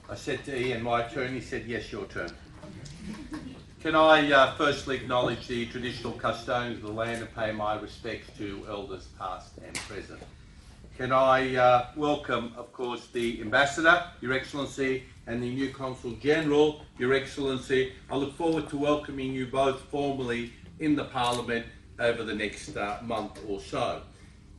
I said to Ian, my turn. He said, yes, your turn. Can I firstly acknowledge the traditional custodians of the land and pay my respects to elders past and present. Can I welcome, of course, the Ambassador, Your Excellency, and the new Consul General, Your Excellency. I look forward to welcoming you both formally in the Parliament over the next month or so.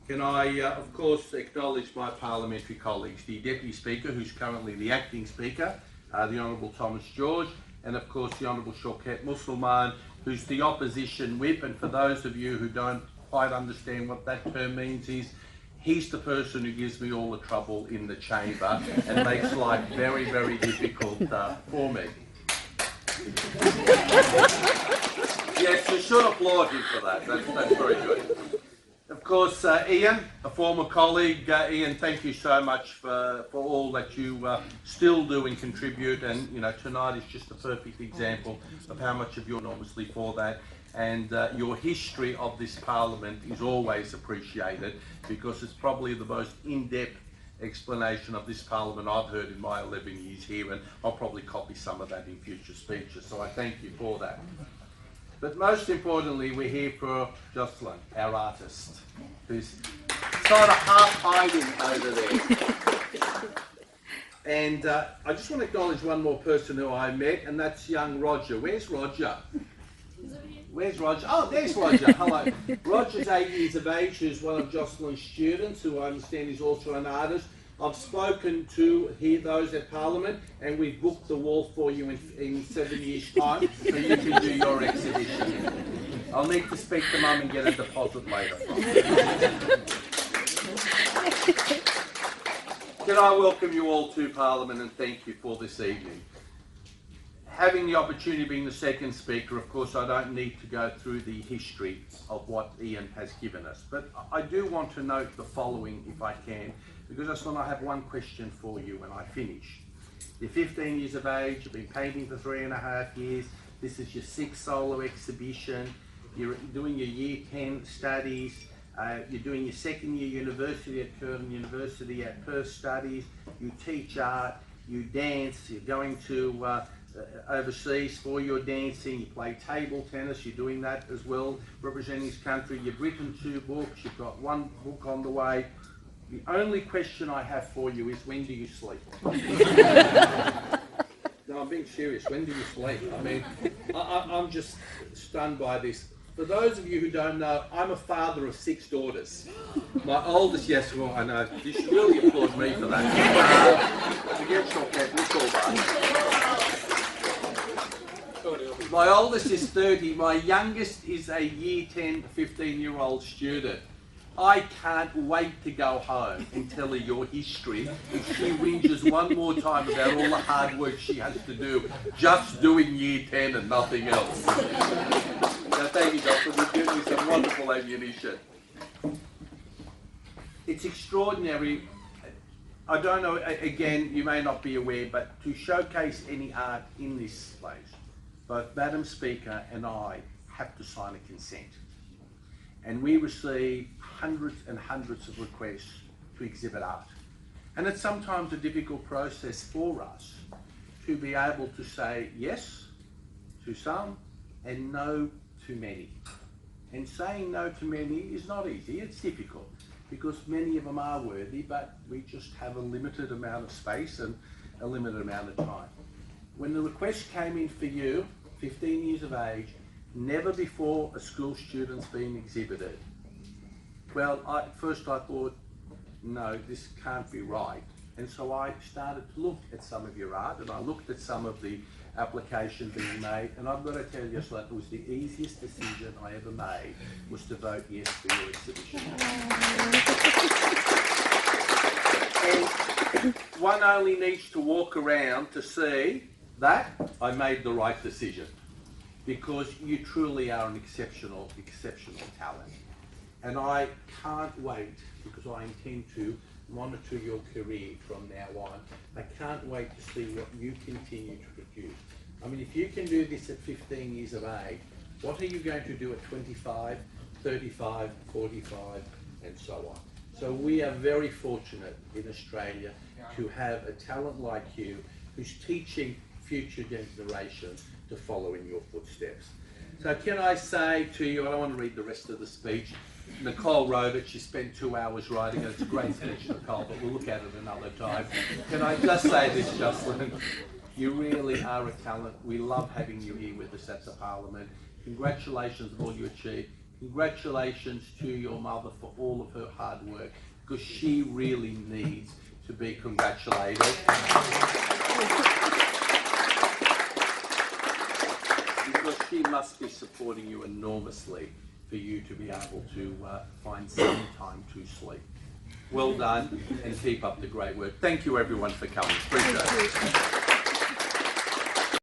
Can I, of course, acknowledge my parliamentary colleagues, the Deputy Speaker, who's currently the Acting Speaker, the Honourable Thomas George, and of course the Honourable Shaukat Musselman, who's the Opposition Whip. And for those of you who don't quite understand what that term means, he's the person who gives me all the trouble in the chamber and makes life very, very difficult for me. Yes, you should applaud him for that. That's very good. Of course, Ian, a former colleague. Ian, thank you so much for all that you still do and contribute. And, you know, tonight is just a perfect example of how much of you're enormously for that. And your history of this Parliament is always appreciated, because it's probably the most in-depth explanation of this Parliament I've heard in my 11 years here, and I'll probably copy some of that in future speeches. So I thank you for that. But most importantly, we're here for Jesslyn, our artist, who's sort of half hiding over there. And I just want to acknowledge one more person who I met, and that's young Roger. Where's Roger? Where's Roger? Oh, there's Roger. Hello. Roger's 8 years of age, who's one of Jesslyn's students, who I understand is also an artist. I've spoken to those at Parliament, and we've booked the wall for you in 7 years' time, so you can do your exhibition. I'll need to speak to Mum and get a deposit later. Can I welcome you all to Parliament and thank you for this evening. Having the opportunity of being the second speaker, of course, I don't need to go through the history of what Ian has given us, but I do want to note the following, if I can, because I just want to have one question for you when I finish. You're 15 years of age, you've been painting for 3.5 years, this is your 6th solo exhibition, you're doing your Year 10 studies, you're doing your 2nd year university at Curtin University at Perth studies, you teach art, you dance, you're going to overseas for your dancing, you play table tennis, you're doing that as well, representing this country, you've written 2 books, you've got 1 book on the way. The only question I have for you is, when do you sleep? No, I'm being serious. When do you sleep? I mean, I'm just stunned by this. For those of you who don't know, I'm a father of 6 daughters. My oldest, yes, well, I know, you should really applaud me for that. Forget Shaukat, my oldest is 30, my youngest is a Year 10, 15-year-old student. I can't wait to go home and tell her your history, if she whinges one more time about all the hard work she has to do just doing Year 10 and nothing else. So thank you, Doctor. You've given me some wonderful ammunition. It's extraordinary. I don't know, again, you may not be aware, but to showcase any art in this place, both Madam Speaker and I have to sign a consent. And we receive hundreds and hundreds of requests to exhibit art. And it's sometimes a difficult process for us to be able to say yes to some and no to many. And saying no to many is not easy, it's difficult, because many of them are worthy, but we just have a limited amount of space and a limited amount of time. When the request came in for you, 15 years of age, never before a school student's been exhibited. Well, at first I thought, no, this can't be right. And so I started to look at some of your art, and I looked at some of the applications being made, and I've got to tell you, it was the easiest decision I ever made, was to vote yes for your exhibition. And one only needs to walk around to see that I made the right decision, because you truly are an exceptional talent. And I can't wait, because I intend to monitor your career from now on. I can't wait to see what you continue to produce. I mean, if you can do this at 15 years of age, what are you going to do at 25, 35, 45, and so on? So we are very fortunate in Australia to have a talent like you who's teaching future generations to follow in your footsteps. So can I say to you, I don't want to read the rest of the speech. Nicole wrote it, she spent 2 hours writing it. It's a great speech, Nicole, but we'll look at it another time. Can I just say this, Jesslyn? You really are a talent. We love having you here with us at the Parliament. Congratulations on all you achieved. Congratulations to your mother for all of her hard work, because she really needs to be congratulated. Because she must be supporting you enormously for you to be able to find some time to sleep. Well done, and keep up the great work. Thank you everyone for coming. Appreciate it.